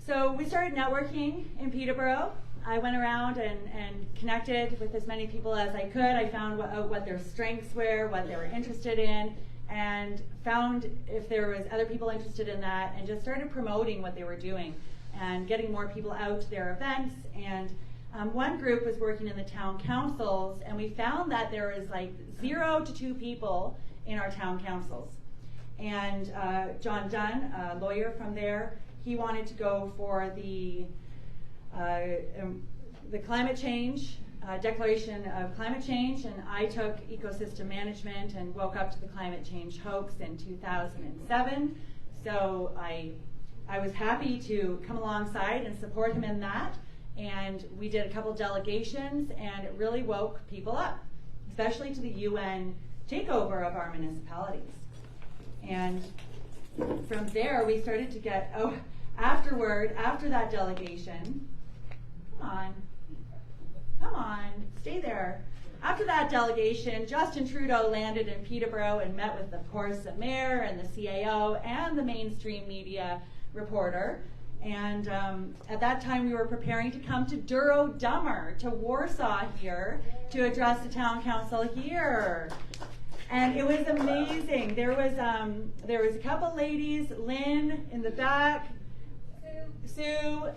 So we started networking in Peterborough. I went around and connected with as many people as I could. I found what their strengths were, what they were interested in, and found if there was other people interested in that, and just started promoting what they were doing and getting more people out to their events. And one group was working in the town councils, and we found that there was like 0 to 2 people in our town councils. And John Dunn, a lawyer from there, he wanted to go for the climate change, declaration of climate change, and I took ecosystem management and woke up to the climate change hoax in 2007. So I was happy to come alongside and support him in that, and we did a couple delegations, and it really woke people up, especially to the UN takeover of our municipalities. And from there, we started to get, after that delegation, come on, stay there. After that delegation, Justin Trudeau landed in Peterborough and met with, of course, the mayor and the CAO and the mainstream media reporter. And at that time, we were preparing to come to Duro-Dummer, to Warsaw here, to address the town council here. And it was amazing. There was a couple ladies, Lynn in the back, Sue.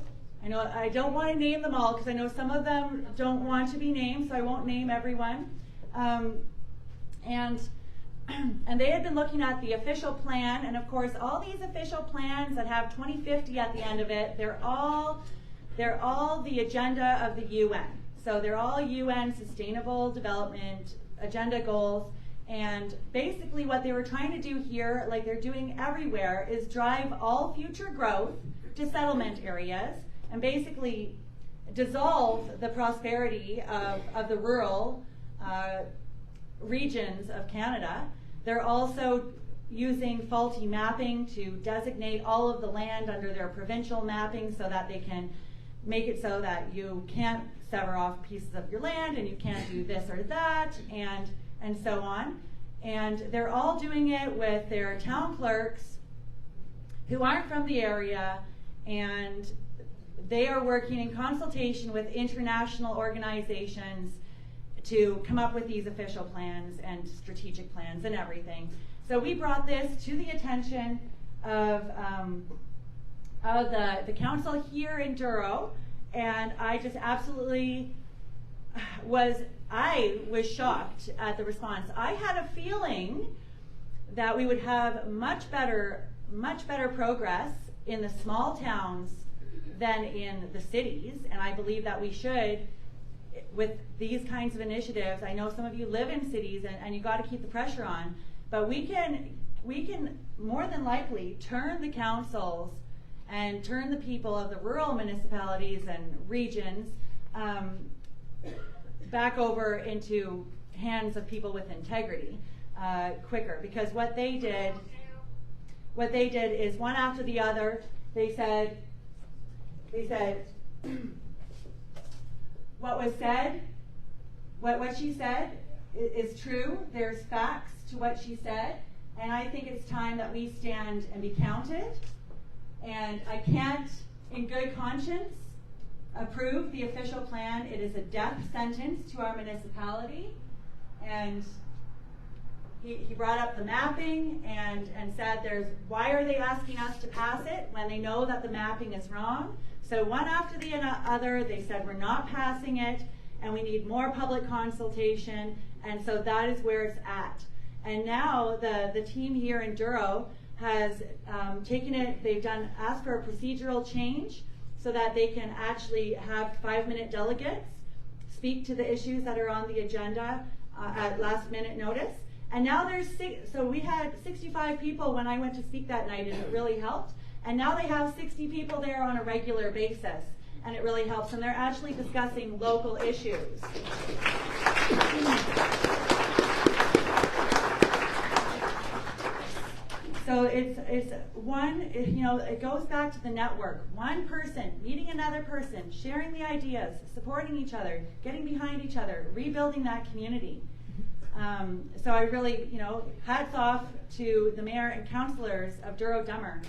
I know I don't want to name them all because I know some of them don't want to be named, so I won't name everyone. And they had been looking at the official plan, and of course, all these official plans that have 2050 at the end of it, they're all the agenda of the UN. So they're all UN Sustainable Development Agenda goals. And basically what they were trying to do here, like they're doing everywhere, is drive all future growth to settlement areas and basically dissolve the prosperity of the rural regions of Canada. They're also using faulty mapping to designate all of the land under their provincial mapping so that they can make it so that you can't sever off pieces of your land and you can't do this or that, and so on. And they're all doing it with their town clerks who aren't from the area, and they are working in consultation with international organizations to come up with these official plans and strategic plans and everything. So we brought this to the attention of the council here in Duro, and I just absolutely was shocked at the response. I had a feeling that we would have much better progress in the small towns than in the cities, and I believe that we should, with these kinds of initiatives. I know some of you live in cities, and you got to keep the pressure on, but we can more than likely turn the councils and turn the people of the rural municipalities and regions back over into hands of people with integrity quicker, because what they did is one after the other. They said what was said, what she said is true. There's facts to what she said, and I think it's time that we stand and be counted. And I can't, in good conscience, approve the official plan. It is a death sentence to our municipality. And he brought up the mapping and said why are they asking us to pass it when they know that the mapping is wrong? So one after the other, they said we're not passing it and we need more public consultation, and so that is where it's at. And now the team here in Duro has taken it, they've asked for a procedural change so that they can actually have 5-minute delegates speak to the issues that are on the agenda at last minute notice. And now so we had 65 people when I went to speak that night, and it really helped. And now they have 60 people there on a regular basis, and it really helps. And they're actually discussing local issues. So it's one, it goes back to the network. One person meeting another person, sharing the ideas, supporting each other, getting behind each other, rebuilding that community. So I really, hats off to the mayor and councillors of Duro-Dummer.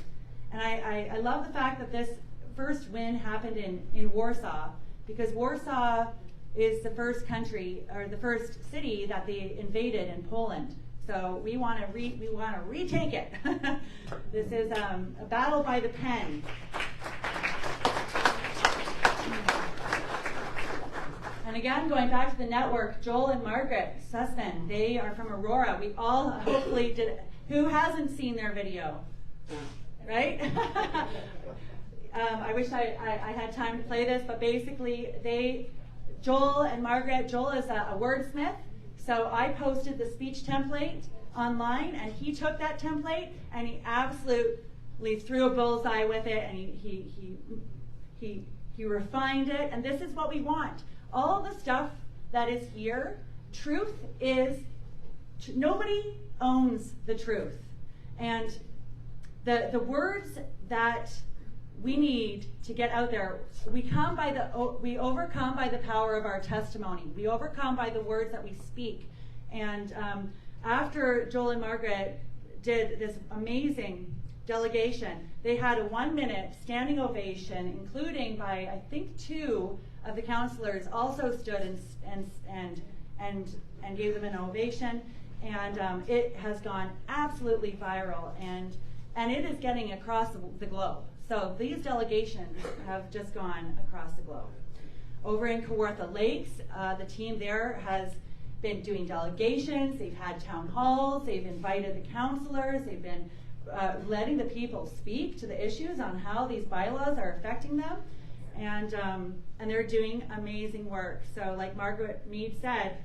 And I love the fact that this first win happened in Warsaw, because Warsaw is the first country, or the first city that they invaded in Poland. So we want to retake it. This is a battle by the pen. And again, going back to the network, Joel and Margaret Sussman, they are from Aurora. We all hopefully did. Who hasn't seen their video? Right? I wish I had time to play this, but basically Joel and Margaret, Joel is a wordsmith, so I posted the speech template online, and he took that template and he absolutely threw a bullseye with it, and he refined it, and this is what we want. All the stuff that is here, truth is, nobody owns the truth. And the words that we need to get out there, we overcome by the power of our testimony. We overcome by the words that we speak. And after Joel and Margaret did this amazing delegation, they had a 1-minute standing ovation, including by, I think, 2 of the counselors also stood and gave them an ovation. And it has gone absolutely viral, and it is getting across the globe. So these delegations have just gone across the globe. Over in Kawartha Lakes, the team there has been doing delegations. They've had town halls. They've invited the counselors. They've been letting the people speak to the issues on how these bylaws are affecting them, and they're doing amazing work. So, like Margaret Mead said,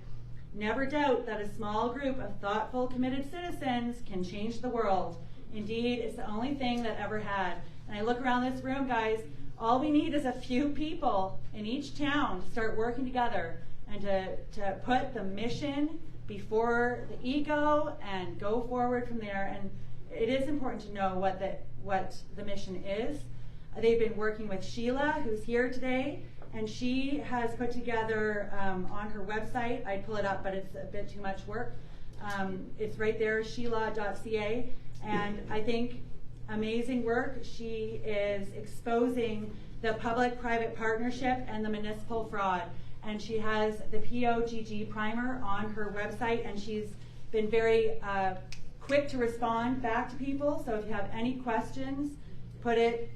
never doubt that a small group of thoughtful, committed citizens can change the world. Indeed, it's the only thing that ever had. And I look around this room, guys, all we need is a few people in each town to start working together and to put the mission before the ego and go forward from there. And it is important to know what the mission is. They've been working with Sheila, who's here today, and she has put together on her website, I'd pull it up, but it's a bit too much work. It's right there, sheila.ca, and I think amazing work. She is exposing the public-private partnership and the municipal fraud, and she has the POGG primer on her website, and she's been very quick to respond back to people. So if you have any questions, put it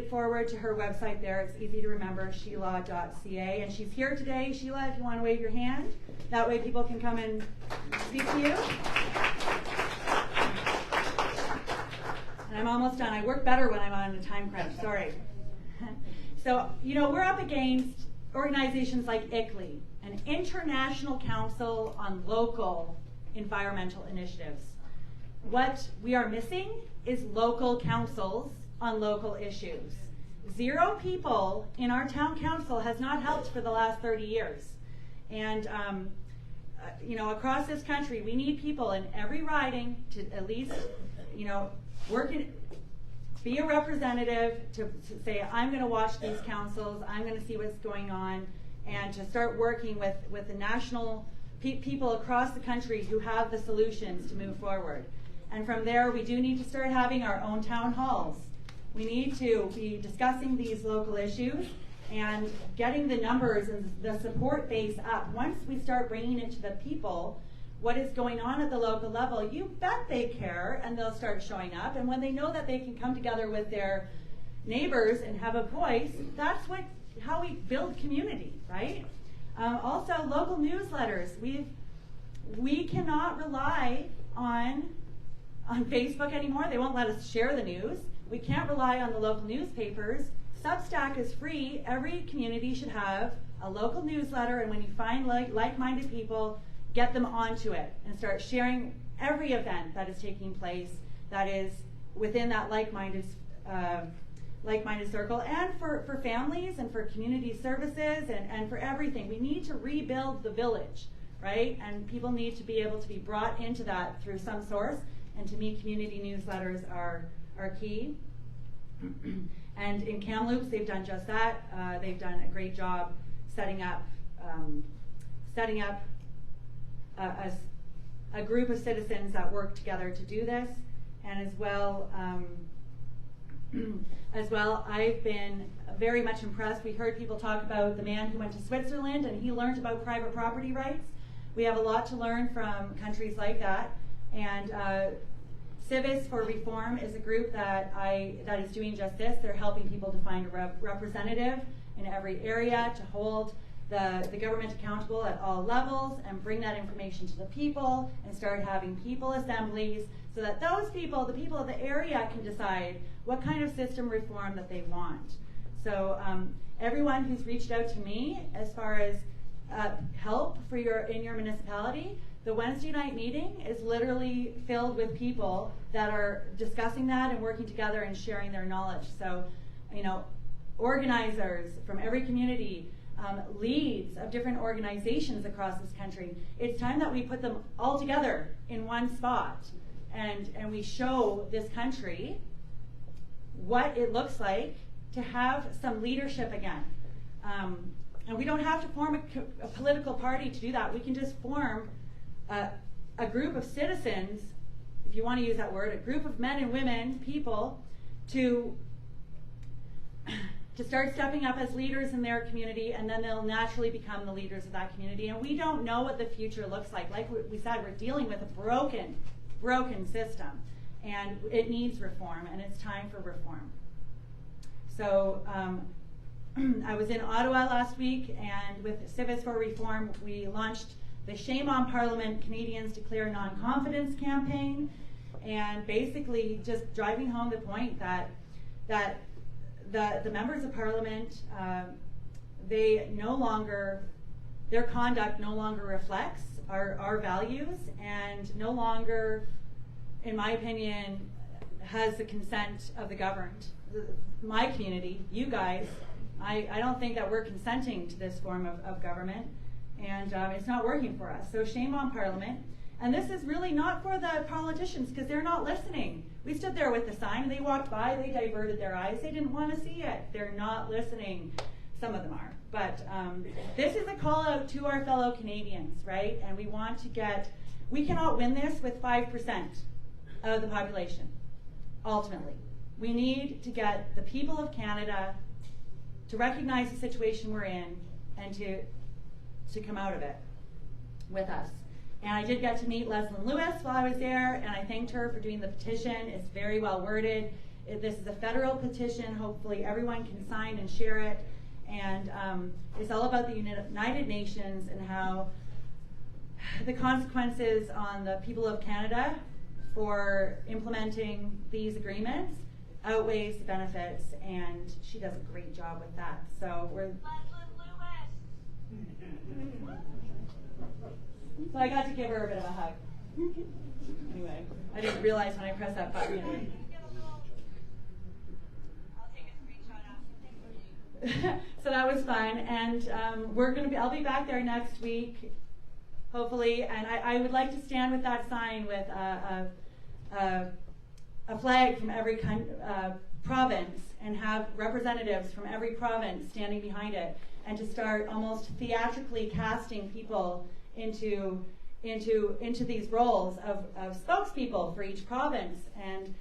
forward to her website there. It's easy to remember, sheila.ca. And she's here today. Sheila, if you want to wave your hand, that way people can come and speak to you. And I'm almost done. I work better when I'm on a time crunch, sorry. So, we're up against organizations like ICLEI, an international council on local environmental initiatives. What we are missing is local councils on local issues. 0 people in our town council has not helped for the last 30 years. And, across this country, we need people in every riding to at least, be a representative to say, I'm going to watch these councils, I'm going to see what's going on, and to start working with the national people across the country who have the solutions to move forward. And from there, we do need to start having our own town halls. We need to be discussing these local issues and getting the numbers and the support base up. Once we start bringing it to the people, what is going on at the local level, you bet they care, and they'll start showing up. And when they know that they can come together with their neighbors and have a voice, that's how we build community, right? Also, local newsletters. We cannot rely on Facebook anymore. They won't let us share the news. We can't rely on the local newspapers. Substack is free. Every community should have a local newsletter, and when you find like-minded people, get them onto it and start sharing every event that is taking place that is within that like-minded circle, and for families and for community services and for everything. We need to rebuild the village, right? And people need to be able to be brought into that through some source, and to me, community newsletters are key. And in Kamloops, they've done just that. They've done a great job setting up a group of citizens that work together to do this, and as well as well. I've been very much impressed. We heard people talk about the man who went to Switzerland and he learned about private property rights. We have a lot to learn from countries like that. And Civis for Reform is a group that is doing just this. They're helping people to find a representative in every area to hold the government accountable at all levels and bring that information to the people and start having people assemblies so that those people, the people of the area, can decide what kind of system reform that they want. So everyone who's reached out to me as far as help for in your municipality, the Wednesday night meeting is literally filled with people that are discussing that and working together and sharing their knowledge. So, you know, organizers from every community, leads of different organizations across this country. It's time that we put them all together in one spot and we show this country what it looks like to have some leadership again. And we don't have to form a political party to do that. We can just form a group of citizens, if you want to use that word, a group of men and women, people, to start stepping up as leaders in their community, and then they'll naturally become the leaders of that community. And we don't know what the future looks like. Like we said, we're dealing with a broken system, and it needs reform, and it's time for reform. So I was in Ottawa last week, and with Civis for Reform, we launched the Shame on Parliament Canadians Declare Non-Confidence campaign, and basically just driving home the point that the members of Parliament, their conduct no longer reflects our values, and no longer, in my opinion, has the consent of the governed. My community, you guys, I don't think that we're consenting to this form of government, and it's not working for us. So shame on Parliament. And this is really not for the politicians, because they're not listening. We stood there with the sign, and they walked by, they diverted their eyes, they didn't want to see it. They're not listening. Some of them are. But this is a call out to our fellow Canadians, right? And we want to we cannot win this with 5% of the population, ultimately. We need to get the people of Canada to recognize the situation we're in and to come out of it with us. And I did get to meet Leslie Lewis while I was there, and I thanked her for doing the petition. It's very well worded. This is a federal petition. Hopefully everyone can sign and share it. And it's all about the United Nations and how the consequences on the people of Canada for implementing these agreements outweighs the benefits, and she does a great job with that. So we're... So I got to give her a bit of a hug. Anyway, I didn't realize when I pressed that button. I'll take a screenshot after. So that was fun, and I'll be back there next week, hopefully. And I would like to stand with that sign with a flag from every province, and have representatives from every province standing behind it, and to start almost theatrically casting people into these roles of spokespeople for each province, and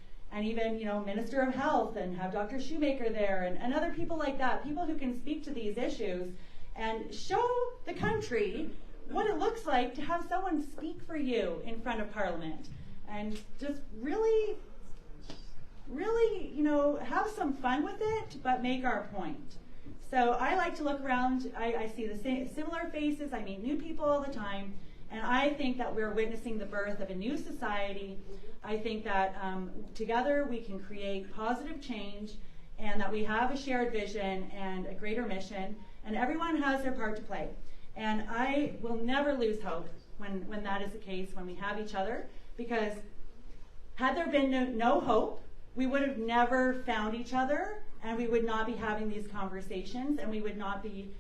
even, you know, Minister of Health, and have Dr. Shoemaker there, and other people like that, people who can speak to these issues and show the country what it looks like to have someone speak for you in front of Parliament, and just really, you know, have some fun with it, but make our point. So I like to look around. I see the similar faces. I meet new people all the time. And I think that we're witnessing the birth of a new society. I think that together we can create positive change, and that we have a shared vision and a greater mission. And everyone has their part to play. And I will never lose hope when that is the case, when we have each other. Because had there been no hope, we would have never found each other, and we would not be having these conversations, and we would not be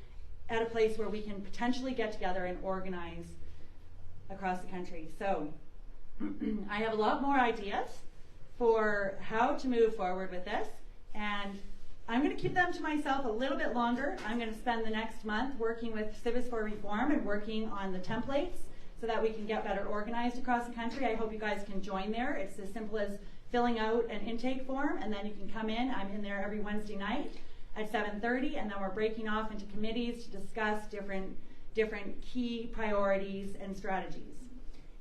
at a place where we can potentially get together and organize across the country. So I have a lot more ideas for how to move forward with this, and I'm going to keep them to myself a little bit longer. I'm going to spend the next month working with Civis for Reform and working on the templates so that we can get better organized across the country. I hope you guys can join there. It's as simple as filling out an intake form, and then you can come in. I'm in there every Wednesday night at 7:30, and then we're breaking off into committees to discuss different key priorities and strategies.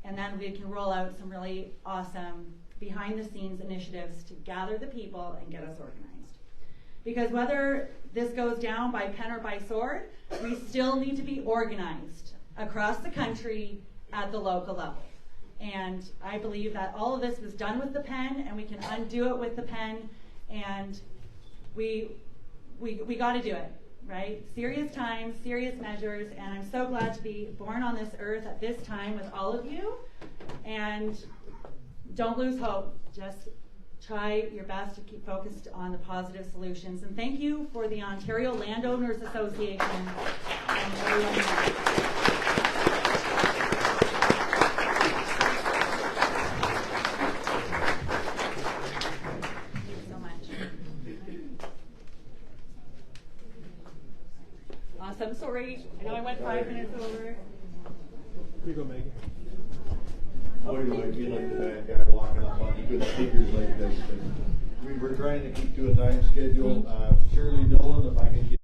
And then we can roll out some really awesome behind-the-scenes initiatives to gather the people and get us organized. Because whether this goes down by pen or by sword, we still need to be organized across the country at the local level. And I believe that all of this was done with the pen, and we can undo it with the pen, and we got to do it, right? Serious times, serious measures, and I'm so glad to be born on this earth at this time with all of you. And don't lose hope. Just try your best to keep focused on the positive solutions. And thank you for the Ontario Landowners Association and everyone here. Awesome. Sorry, I know I went 5 minutes over. Here you go, Maggie. Boy, do I feel like the bad guy walking up on the good speakers like this. But we were trying to keep to a time schedule. Shirley Nolan, if I can get